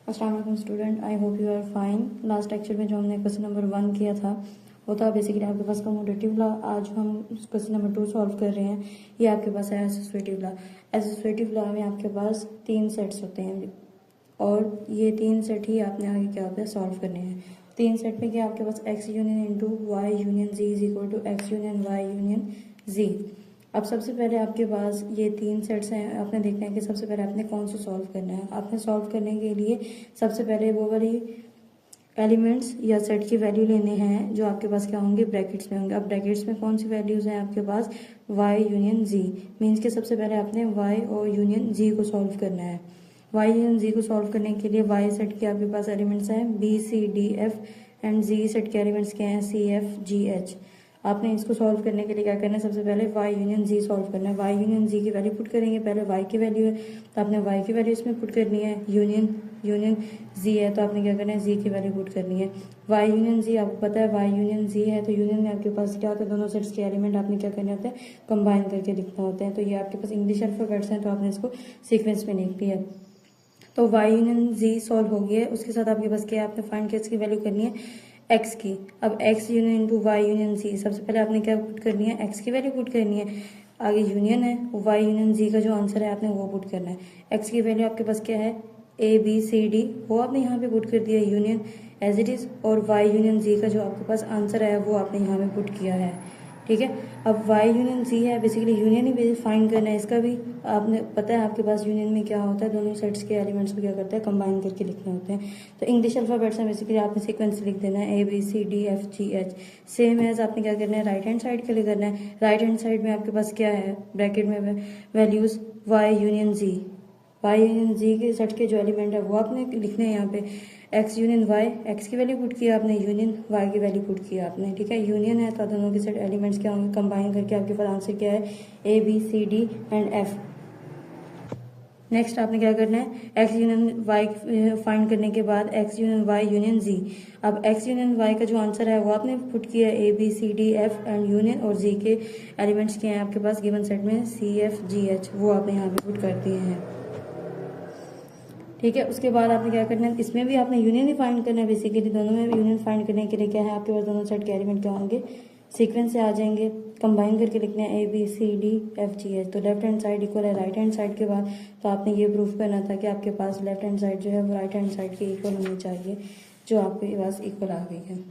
अस्सलाम वालेकुम student, I hope you are fine. Last lecture में जो हमने क्वेश्चन नंबर 1 किया था वो था बेसिकली आपके पास कम्यूटेटिव लॉ। आज हम क्वेश्चन नंबर 2 सॉल्व कर रहे हैं। ये आपके पास है एसोसिएटिव लॉ। एसोसिएटिव लॉ में आपके पास 3 सेट्स होते हैं और ये 3 सेट ही आपने आगे क्या होता है सॉल्व करने हैं। 3 सेट में क्या आपके पास X union into Y union G is equal to X union Y union G. अब सबसे पहले आपके पास ये 3 सेट्स हैं, आपने देखना है कि सबसे पहले आपने कौन सा सॉल्व करना है। आपने सॉल्व करने के लिए सबसे पहले वो वाली एलिमेंट्स या सेट की वैल्यू लेने हैं जो आपके पास क्या होंगे ब्रैकेट्स में होंगे। अब ब्रैकेट्स में कौन सी वैल्यूज हैं आपके पास y यूनियन z। मीन्स के सबसे पहले आपने y और यूनियन z को सॉल्व करना है। y यूनियन z को सॉल्व करने के लिए y सेट के आपके पास एलिमेंट्स हैं b c d f and z set के एलिमेंट्स क्या हैं c f g h। आपने इसको सॉल्व करने के लिए क्या करना है, सबसे पहले y यूनियन z सॉल्व करना है। y यूनियन z की वैल्यू पुट करेंगे। पहले y की वैल्यू है तो आपने y की वैल्यू इसमें पुट करनी है। यूनियन यूनियन z है तो आपने क्या करना है z की वैल्यू पुट करनी है। y यूनियन z आपको पता है y यूनियन z है तो यूनियन में आपके पास क्या होता है, दोनों सेट्स के एलिमेंट आपने क्या करने होते हैं कंबाइन करके लिखना होते हैं। तो ये आपके पास इंग्लिश अल्फाबेट्स हैं तो आपने इसको सीक्वेंस में लिख लिया। तो y यूनियन z सॉल्व हो गया है। उसके साथ आपके पास क्या है, आपने फाइंड किया इसकी वैल्यू करनी है x की। अब x union into Y union z, सबसे पहले आपने क्या पुट करनी है x की वैल्यू पुट करनी है। आगे यूनियन है y यूनियन z का जो आंसर है आपने वो पुट करना है। x की वैल्यू आपके पास क्या है a b c d, वो आपने यहाँ पे पुट कर दिया यूनियन एज इट इज। और y यूनियन z का जो आपके पास आंसर है वो आपने यहाँ पे पुट किया है। ठीक है, अब y यूनियन z है, बेसिकली यूनियन ही फाइंड करना है इसका भी। आपने पता है आपके पास यूनियन में क्या होता है, दोनों सेट्स के एलिमेंट्स को क्या करते हैं कंबाइन करके लिखने होते हैं। तो इंग्लिश अल्फाबेट्स में बेसिकली आपने सीक्वेंस लिख देना है a b c d f g h। Same as आपने क्या करना है राइट हैंड साइड के लिए करना है। राइट हैंड साइड में आपके पास क्या है ब्रैकेट में values y union z। y union z के सेट के जो एलिमेंट है वो आपने लिखने हैं यहाँ पे। x यूनियन y, x की वैल्यू पुट किया आपने, यूनियन y की वैल्यू पुट किया आपने। ठीक है, यूनियन है तो दोनों के सेट एलिमेंट्स क्या होंगे कंबाइन करके आपके पास आंसर क्या है a b c d and f। Next आपने क्या करना है x यूनियन y फाइंड करने के बाद x union y union z। अब x यूनियन y का जो आंसर है वो आपने पुट किया a b c d f and union और z के एलिमेंट्स क्या हैं आपके पास गिवन सेट में c f g h, वो आपने यहाँ पे पुट कर दिए हैं। ठीक है, उसके बाद आपने क्या करना है, इसमें भी आपने यूनियन ही फाइंड करना है। बेसिकली दोनों में यूनियन फाइंड करने के लिए क्या है आपके पास दोनों सेट के एलिमेंट क्या होंगे सीक्वेंस से आ जाएंगे, कंबाइन करके लिखने हैं a b c d f g h। तो लेफ्ट हैंड साइड इक्वल है राइट हैंड साइड के बाद। तो आपने ये प्रूफ करना था कि आपके पास लेफ्ट हैंड साइड जो है वो राइट हैंड साइड के इक्वल होनी चाहिए, जो आपके पास इक्वल आ गई है।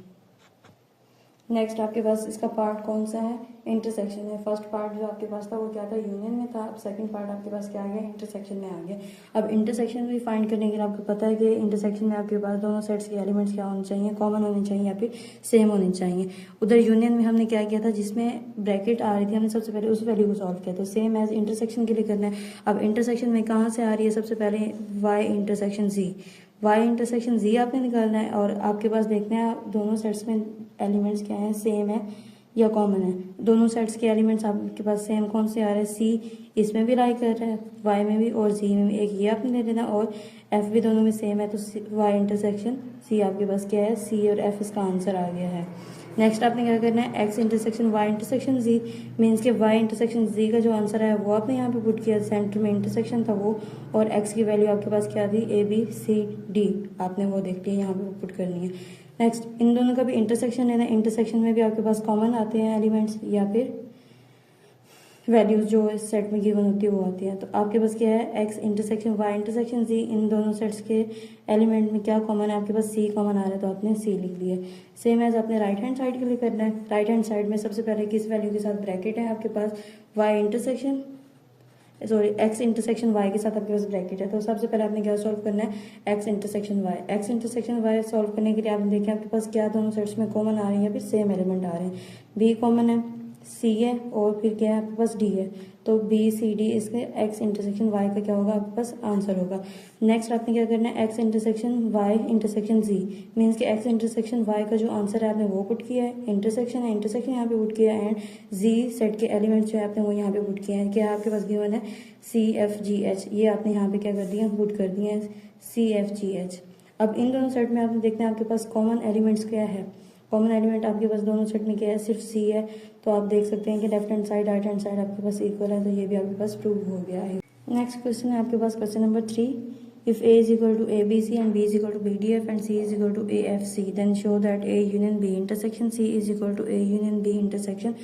नेक्स्ट आपके पास इसका पार्ट कौन सा है, इंटरसेक्शन है। फर्स्ट पार्ट जो आपके पास था वो क्या था यूनियन में था। अब सेकंड पार्ट आपके पास क्या आ गया इंटरसेक्शन में आ गया। अब इंटरसेक्शन भी फाइंड करने के लिए आपको पता है कि इंटरसेक्शन में आपके पास दोनों सेट्स के एलिमेंट्स क्या होने चाहिए, कॉमन होने चाहिए या फिर सेम होने चाहिए। उधर यूनियन में हमने क्या किया था, जिसमें ब्रैकेट आ रही थी हमने सबसे पहले उस वैल्यू को सॉल्व किया। तो सेम एज इंटरसेक्शन के लिए करना है। अब इंटरसेक्शन में कहाँ से आ रही है, सबसे पहले y intersection z। y intersection z आपने निकालना है और आपके पास देखना है दोनों सेट्स में एलिमेंट्स क्या हैं सेम है या कॉमन है। दोनों सेट्स के एलिमेंट्स आपके पास सेम कौन से आ रहे हैं, c इसमें भी लाई कर रहा है y में भी और z में भी। एक ये आपने ले लेना और f भी दोनों में सेम है तो y इंटरसेक्शन c आपके पास क्या है c और f इसका आंसर आ गया है। नेक्स्ट आपने क्या करना है x intersection y intersection z, means के y इंटरसेक्शन z का जो आंसर है वो आपने यहाँ पे पुट किया, सेंटर में इंटरसेक्शन था वो, और x की वैल्यू आपके पास क्या थी a b c d, आपने वो देख लिया यहाँ पे पुट करनी है। नेक्स्ट इन दोनों का भी इंटरसेक्शन लेना है। इंटरसेक्शन में भी आपके पास कॉमन आते हैं एलिमेंट्स या फिर वैल्यूज जो इस सेट में गिवन होती है वो आती है। तो आपके पास क्या है x intersection y intersection z, इन दोनों सेट्स के एलिमेंट में क्या कॉमन है आपके पास c कॉमन आ रहा है तो आपने c लिख लिया। सेम एज आपने राइट हैंड साइड के लिए करना है। राइट हैंड साइड में सबसे पहले किस वैल्यू के साथ ब्रैकेट है आपके पास y intersection x intersection y के साथ आपके पास ब्रैकेट है। तो सबसे पहले आपने क्या सॉल्व करना है x intersection y। x intersection y solve करने के लिए आपने देखिए आपके पास क्या दोनों सेट्स में कॉमन आ रही है या फिर सेम एलिमेंट आ रहे हैं। b कॉमन है, c है और फिर क्या है आपके पास d है। तो b c d इसके x इंटरसेक्शन y का क्या होगा आपके पास आंसर होगा। नेक्स्ट आपने क्या करना है x intersection y intersection z, means कि x इंटरसेक्शन y का जो आंसर है आपने वो पुट किया है, इंटरसेक्शन है इंटरसेक्शन यहाँ पे पुट किया है, एंड z सेट के एलिमेंट्स जो है आपने वो यहाँ पे पुट किया है। क्या आपके पास गिवन है c f g h, ये आपने यहाँ पे क्या कर दिया पुट कर दिया है c f g h। अब इन दोनों सेट में आपने देखना है आपके पास कॉमन एलिमेंट्स क्या है। कॉमन एलिमेंट आपके पास दोनों सेट में क्या है सिर्फ c है। तो आप देख सकते हैं कि left hand side right hand side आपके पास इक्वल है, तो ये भी आपके पास प्रूव हो गया है। नेक्स्ट क्वेश्चन है आपके पास question number 3। If A is equal to A B C and B is equal to B D F and C is equal to A F C then show that A union B intersection C is equal to A union B intersection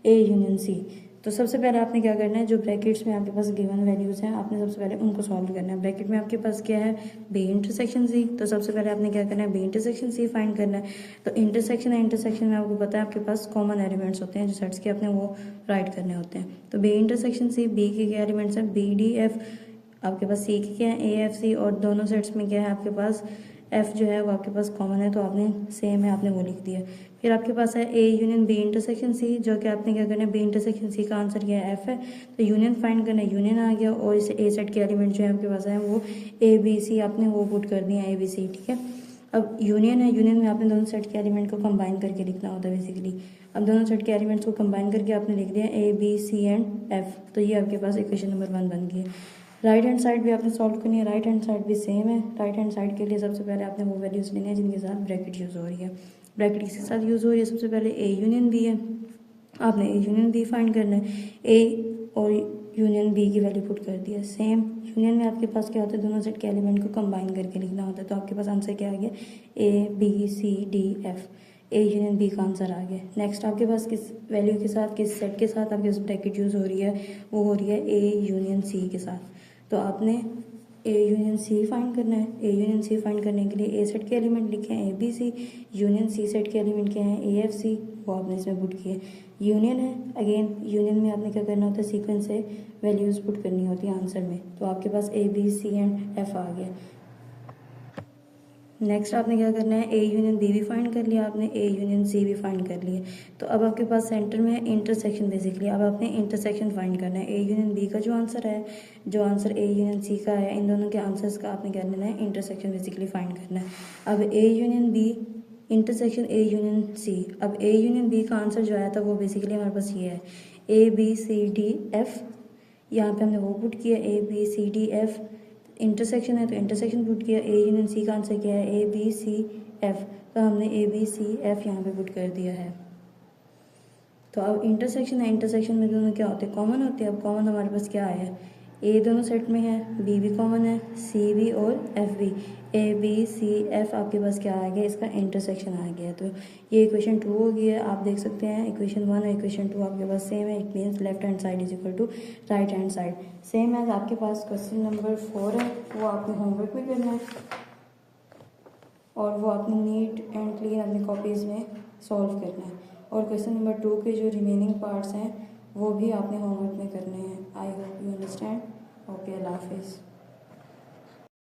A union C. तो सबसे पहले आपने क्या करना है, जो brackets में आपके पास गिवन वैल्यूज हैं आपने सबसे पहले उनको सॉल्व करना है। ब्रैकेट में आपके पास क्या है, बी इंटरसेक्शन सी, तो सबसे पहले आपने क्या करना है, बी इंटरसेक्शन सी फाइंड करना है। तो इंटरसेक्शन है, इंटरसेक्शन में आपको पता है आपके पास कॉमन एलिमेंट्स होते हैं जो सेट्स के अपने वो राइट करने होते हैं। तो बी इंटरसेक्शन सी, बी के क्या एलिमेंट्स हैं, बी डी एफ, आपके पास सी के क्या है, ए एफ सी, और दोनों सेट्स में क्या है आपके पास एफ जो है वो आपके पास कॉमन है, तो आपने सेम है आपने वो लिख दिया। फिर आपके पास है A union B intersection C, जो कि आपने क्या करना है, बी इंटरसेक्शन सी का आंसर क्या है, एफ है, तो यूनियन फाइंड करना है, यूनियन आ गया, और इसे ए सेट के एलिमेंट जो है आपके पास है वो ए बी सी आपने वो पुट कर दिया, ए बी सी, ठीक है। अब यूनियन है, यूनियन में आपने दोनों सेट के एलिमेंट को कंबाइन करके लिखना होता है बेसिकली। अब दोनों सेट के एलिमेंट्स को कंबाइन करके आपने लिख दिया A B C and F, तो ये आपके पास इक्वेशन नंबर 1 बन गई है। राइट हैंड साइड भी आपने सॉल्व करनी है, राइट हैंड साइड भी सेम है। राइट हैंड साइड के लिए सबसे पहले आपने वो वैल्यूज लेनी है जिनके साथ ब्रैकेट यूज़ हो रही है। ब्रैकेट किसके साथ यूज़ हो रही है, सबसे पहले ए यूनियन बी है, आपने ए यूनियन बी फाइंड करना है, ए और यूनियन बी की वैल्यू पुट कर दी है। सेम यूनियन में आपके पास क्या होता है, दोनों सेट के एलिमेंट को कंबाइन करके लिखना होता है, तो आपके पास आंसर क्या आ गया, A B C D F, A union B का आंसर आ गया। नेक्स्ट आपके पास किस वैल्यू के साथ, किस सेट के साथ आपके पास ब्रैकेट यूज़ हो रही है, वो हो रही है ए यूनियन सी के साथ। तो आपने ए यूनियन सी फाइंड करना है। ए यूनियन सी फाइंड करने के लिए ए सेट के एलिमेंट लिखे हैं A B C, union C set के एलिमेंट क्या हैं ए एफ सी, वो आपने इसमें पुट किए। यूनियन है, अगेन यूनियन में आपने क्या करना होता है, सीक्वेंस से वैल्यूज पुट करनी होती है आंसर में, तो आपके पास A B C and F आ गया। नेक्स्ट आपने क्या करना है, ए यूनियन बी भी फाइंड कर लिया आपने, ए यूनियन सी भी फाइंड कर लिए। तो अब आपके पास सेंटर में है इंटरसेक्शन, बेसिकली अब आपने इंटरसेक्शन फाइंड करना है। ए यूनियन बी का जो आंसर है, जो आंसर ए यूनियन सी का है, इन दोनों के आंसर्स का आपने क्या करना है, इंटरसेक्शन बेसिकली फाइंड करना है। अब A union B intersection A union C, अब ए यूनियन बी का आंसर जो आया था वो बेसिकली हमारे पास ये है, A B C D F, यहाँ पे हमने वो पुट किया A B C D F, intersection है तो इंटरसेक्शन पुट किया, ए यूनियन सी का आंसर क्या है, ए बी सी एफ, तो हमने ए बी सी एफ यहाँ पे पुट कर दिया है। तो अब इंटरसेक्शन है, इंटरसेक्शन में दोनों क्या होते हैं, कॉमन होते हैं। अब कॉमन हमारे पास क्या आया है, ए दोनों सेट में है, बी भी कॉमन है, सी भी और एफ भी, ए बी सी एफ आपके पास क्या आ गया, इसका इंटरसेक्शन आ गया। तो ये इक्वेशन 2 हो गई है। आप देख सकते हैं इक्वेशन 1 और इक्वेशन 2 आपके पास सेम है, it means left hand side is equal to right hand side same है। आपके पास क्वेश्चन नंबर 4 है, वो आपने होमवर्क में करना है और वो आपने नीट एंड क्लीन अपनी कॉपीज़ में सॉल्व करना है। और क्वेश्चन नंबर 2 के जो रिमेनिंग पार्ट्स हैं वो भी आपने होमवर्क में करने हैं। I hope you understand. Okay, Allah हाफिज़।